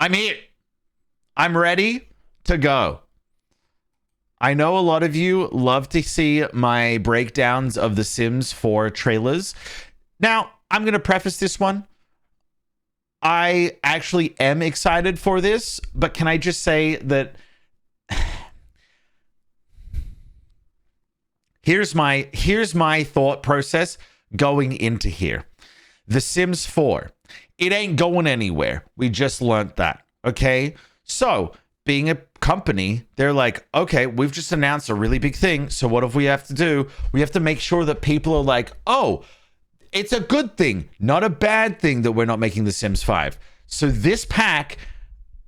I'm here. I'm ready to go. I know a lot of you love to see my breakdowns of the Sims 4 trailers. Now, I'm going to preface this one. I actually am excited for this, but can I just say that here's my thought process going into here. The Sims 4, it ain't going anywhere. We just learned that, okay? So, being a company, they're like, okay, we've just announced a really big thing, so what do we have to do? We have to make sure that people are like, oh, it's a good thing, not a bad thing that we're not making The Sims 5. So this pack,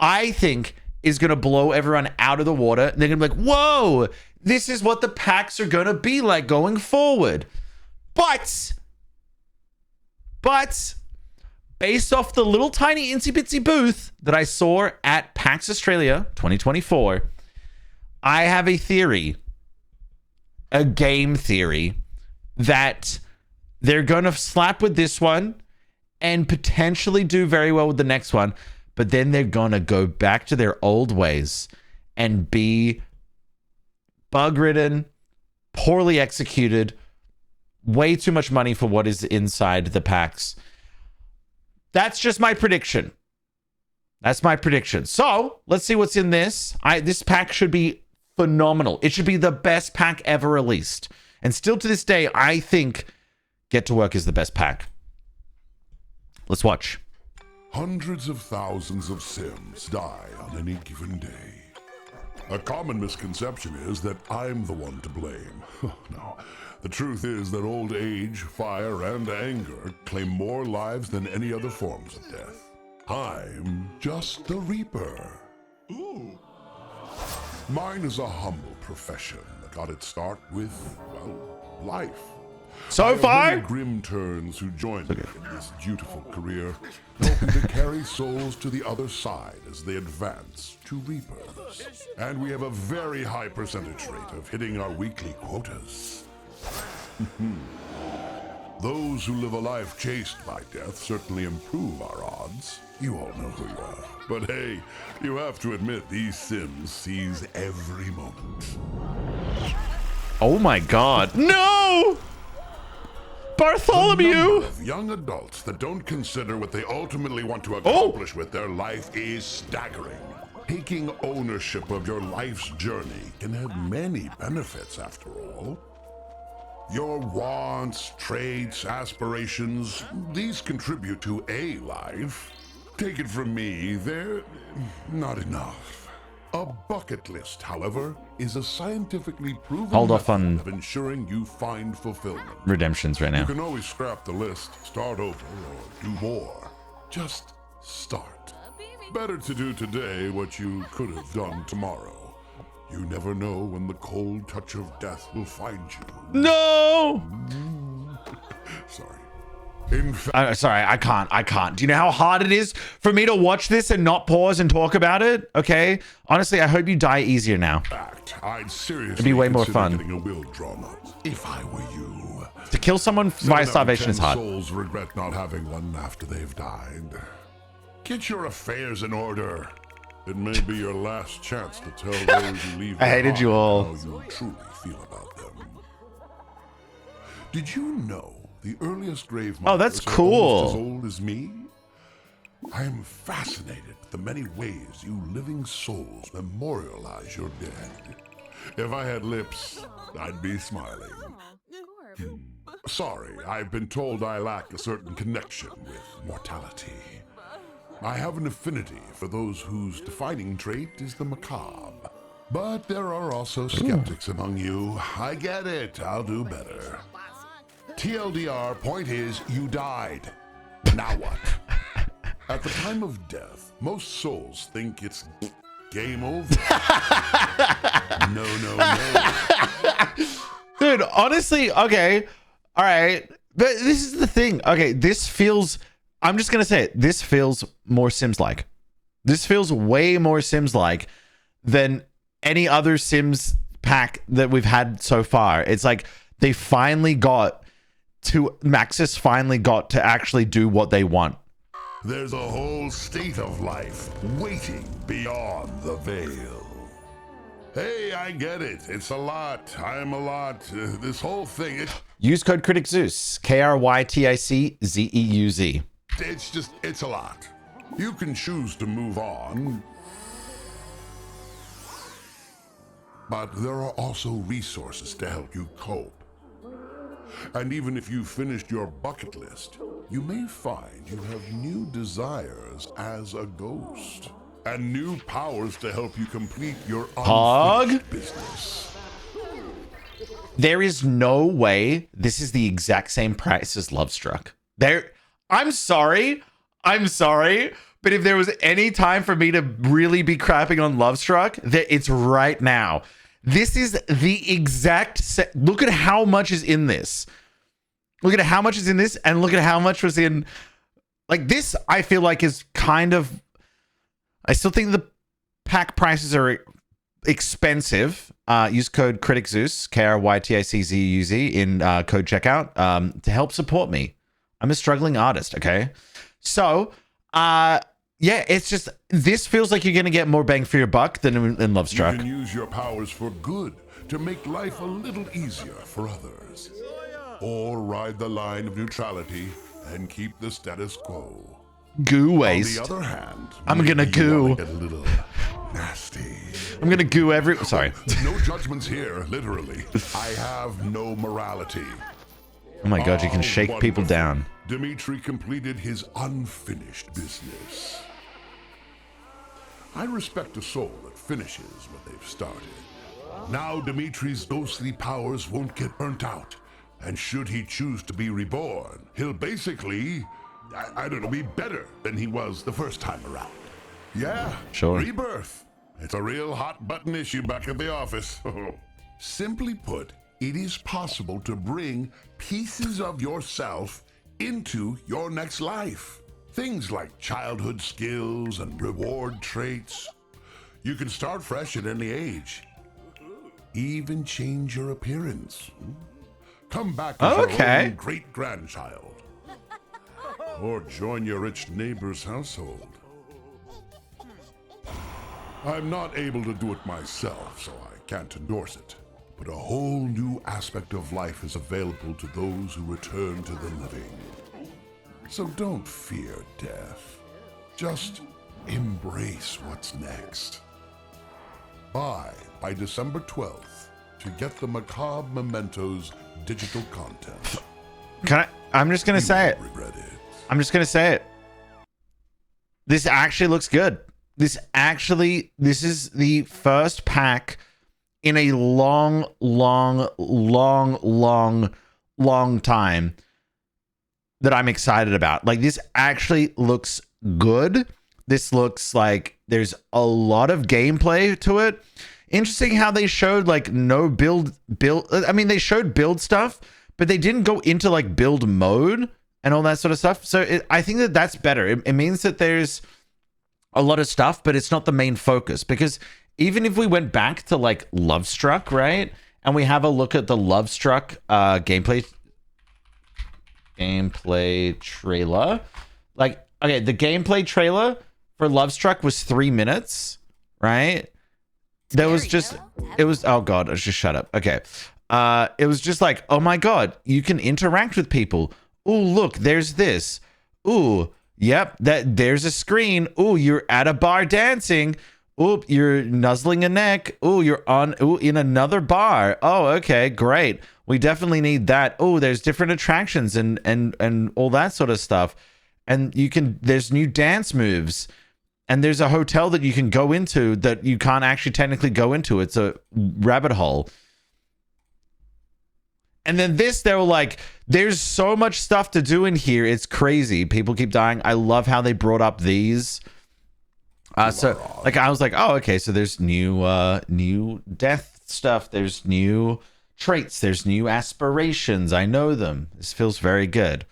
I think, is going to blow everyone out of the water. They're going to be like, whoa, this is what the packs are going to be like going forward. But, based off the little tiny insy bitsy booth that I saw at PAX Australia 2024, I have a theory, a game theory, that they're going to slap with this one and potentially do very well with the next one, but then they're going to go back to their old ways and be bug-ridden, poorly executed, way too much money for what is inside the packs. That's just my prediction. That's my prediction. So, let's see what's in this. This pack should be phenomenal. It should be the best pack ever released. And still to this day, I think Get to Work is the best pack. Let's watch. Hundreds of thousands of Sims die on any given day. A common misconception is that I'm the one to blame. No, the truth is that old age, fire, and anger claim more lives than any other forms of death. I'm just the Reaper. Ooh. Mine is a humble profession that got its start with, well, life. So far, grim turns who joined me in this dutiful career, hoping to carry souls to the other side as they advance to Reapers. And we have a very high percentage rate of hitting our weekly quotas. Those who live a life chased by death certainly improve our odds. You all know who you are. But hey, you have to admit these Sims seize every moment. oh my god. No! Bartholomew! The number of young adults that don't consider what they ultimately want to accomplish with their life is staggering. Taking ownership of your life's journey can have many benefits after all. Your wants, traits, aspirations, these contribute to a life. Take it from me, they're not enough. A bucket list, however, is a scientifically proven Hold off method on of ensuring you find fulfillment. redemptions right now. You can always scrap the list, start over, or do more. Just start. Better to do today what you could have done tomorrow. You never know when the cold touch of death will find you. No! Sorry. In fact, Sorry, I can't. Do you know how hard it is for me to watch this and not pause and talk about it? Okay? Honestly, I hope you die easier now. I'd seriously It'd be way more consider fun. getting a will drawn up, if I were you. To kill someone via starvation is hard. Souls regret not having one after they've died. Get your affairs in order. It may be your last chance to tell those who leave I hated you all. how you truly feel about them. Did you know the earliest grave Oh, that's markers are cool. almost as old as me? I am fascinated with the many ways you living souls memorialize your dead. If I had lips, I'd be smiling. Sorry, I've been told I lack a certain connection with mortality. I have an affinity for those whose defining trait is the macabre. But there are also skeptics among you. I get it, I'll do better. TLDR, point is, you died. Now what? At the time of death, most souls think it's game over. No. Dude, honestly, okay. All right. But this is the thing. Okay, this feels... I'm just going to say it. This feels more Sims-like. This feels way more Sims-like than any other Sims pack that we've had so far. It's like they finally got to... Maxis finally got to actually do what they want. There's a whole state of life waiting beyond the veil. Hey, I get it. It's a lot. I'm a lot. This whole thing, Use code Critic Zeus. KRYTICZEUZ. it's a lot. You can choose to move on, but there are also resources to help you cope. And even if you've finished your bucket list, you may find you have new desires as a ghost. And new powers to help you complete your unfinished business. There is no way this is the exact same price as Lovestruck. I'm sorry, but if there was any time for me to really be crapping on Lovestruck, it's right now. This is the exact look at how much is in this. Look at how much is in this, and look at how much was in like this. I feel like is kind of. I still think the pack prices are expensive. Use code CriticZeus, KRYTICZEUZ in code checkout to help support me. I'm a struggling artist, okay? So, yeah, it's just, this feels like you're going to get more bang for your buck than in Lovestruck. You can use your powers for good to make life a little easier for others. Or ride the line of neutrality and keep the status quo. Goo waste. On the other hand, I'm gonna goo. Get a little nasty. I'm gonna goo sorry. No judgments here, literally. I have no morality. Oh my god, you can shake people down. Dimitri completed his unfinished business. I respect a soul that finishes what they've started. Now Dimitri's ghostly powers won't get burnt out. And should he choose to be reborn, he'll basically, I don't know, be better than he was the first time around. Yeah, sure. Rebirth. It's a real hot button issue back at the office. Simply put, it is possible to bring pieces of yourself into your next life. Things like childhood skills and reward traits. You can start fresh at any age. Even change your appearance. Come back as your own great-grandchild. Or join your rich neighbor's household. I'm not able to do it myself, so I can't endorse it. But a whole new aspect of life is available to those who return to the living. So don't fear death. Just embrace what's next. Buy by December 12th to get the Macabre Mementos digital content. I'm just going to say it. I'm just going to say it. This actually looks good. This is the first pack in a long time that I'm excited about. Like, this actually looks good. This looks like there's a lot of gameplay to it. Interesting how they showed like no build. I mean, they showed build stuff, but they didn't go into like build mode and all that sort of stuff. So I think that that's better. It means that there's a lot of stuff, but it's not the main focus. Because even if we went back to like Lovestruck, right, and we have a look at the Lovestruck gameplay trailer, like, okay, the gameplay trailer for Lovestruck was 3 minutes, right? There was just, it was, oh god, just shut up. Okay. It was just like, oh my god, you can interact with people. Oh, look, there's this. Ooh, yep, there's a screen. Ooh, you're at a bar dancing. Ooh, you're nuzzling a neck. Ooh, you're in another bar. Oh, okay, great. We definitely need that. Oh, there's different attractions and all that sort of stuff. And there's new dance moves. And there's a hotel that you can go into that you can't actually technically go into. It's a rabbit hole. And then they were like, there's so much stuff to do in here. It's crazy. People keep dying. I love how they brought up these. So like, I was like, oh, okay. So there's new death stuff. There's new traits. There's new aspirations. I know them. This feels very good.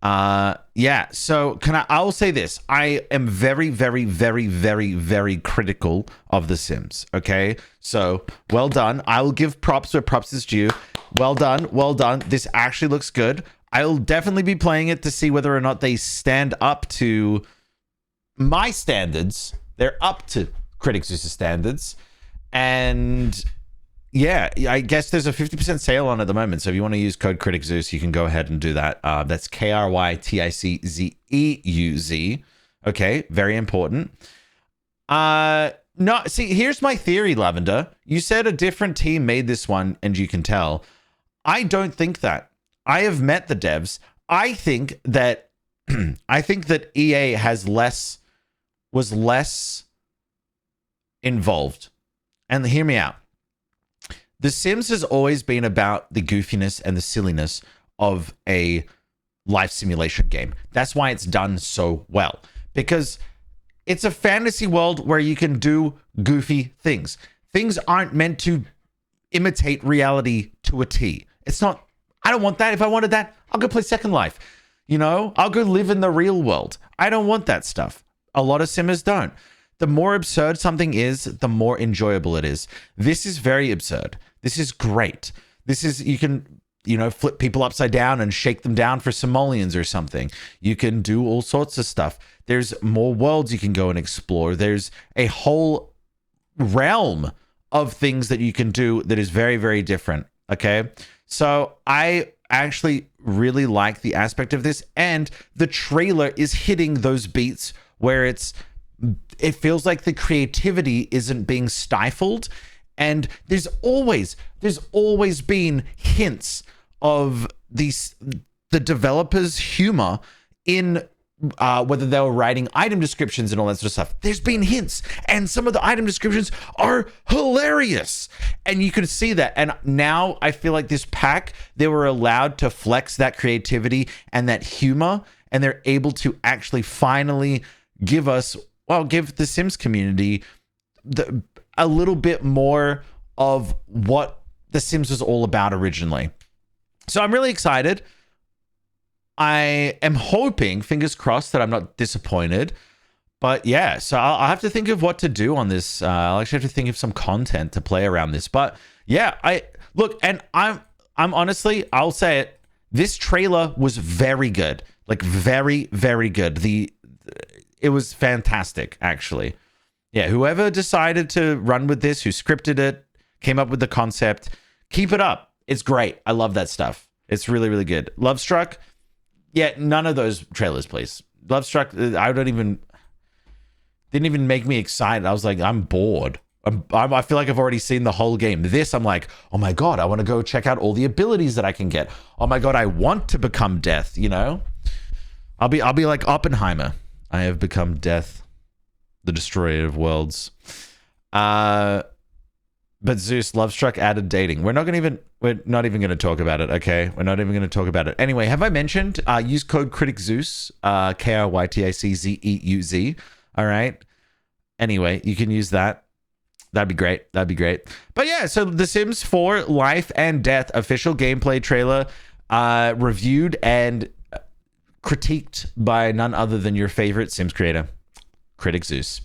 Yeah, so I will say this. I am very, very, very, very, very critical of The Sims. Okay. So well done. I will give props where props is due. Well done. Well done. This actually looks good. I'll definitely be playing it to see whether or not they stand up to my standards. They're up to Critic Zeus' standards. And yeah, I guess there's a 50% sale on at the moment. So if you want to use code Critic Zeus, you can go ahead and do that. That's KRYTICZEUZ. Okay, very important. No, see, here's my theory, Lavender. You said a different team made this one, and you can tell. I don't think that. I have met the devs. I think that EA was less involved. And hear me out. The Sims has always been about the goofiness and the silliness of a life simulation game. That's why it's done so well. Because it's a fantasy world where you can do goofy things. Things aren't meant to imitate reality to a T. It's not, I don't want that. If I wanted that, I'll go play Second Life. You know, I'll go live in the real world. I don't want that stuff. A lot of Simmers don't. The more absurd something is, the more enjoyable it is. This is very absurd. This is great. This is, you can, you know, flip people upside down and shake them down for simoleons or something. You can do all sorts of stuff. There's more worlds you can go and explore. There's a whole realm of things that you can do that is very, very different. Okay. So I actually really like the aspect of this, and the trailer is hitting those beats where it feels like the creativity isn't being stifled. And there's always been hints of the developers' humor in whether they were writing item descriptions and all that sort of stuff. There's been hints, and some of the item descriptions are hilarious, and you can see that. And now I feel like this pack, they were allowed to flex that creativity and that humor, and they're able to actually finally give the Sims community a little bit more of what the Sims was all about originally. So I'm really excited. I am hoping, fingers crossed, that I'm not disappointed. But yeah, so I'll have to think of what to do on this. I'll actually have to think of some content to play around this. But yeah, I'm honestly, I'll say it. This trailer was very good, like very, very good. It was fantastic, actually. Yeah, whoever decided to run with this, who scripted it, came up with the concept, keep it up. It's great. I love that stuff. It's really, really good. Love Struck. Yeah, none of those trailers, please. Love Struck, didn't even make me excited. I was like, I'm bored. I feel like I've already seen the whole game. This, I'm like, oh my God, I want to go check out all the abilities that I can get. Oh my God, I want to become Death, you know? I'll be like Oppenheimer. I have become Death, the destroyer of worlds. But Zeus, Love Struck added dating. We're not even going to talk about it, okay? We're not even going to talk about it. Anyway, have I mentioned use code Critic Zeus, KRYTICZEUZ. All right. Anyway, you can use that. That'd be great. That'd be great. But yeah, so The Sims 4 Life and Death official gameplay trailer reviewed and critiqued by none other than your favorite Sims creator, Critic Zeus.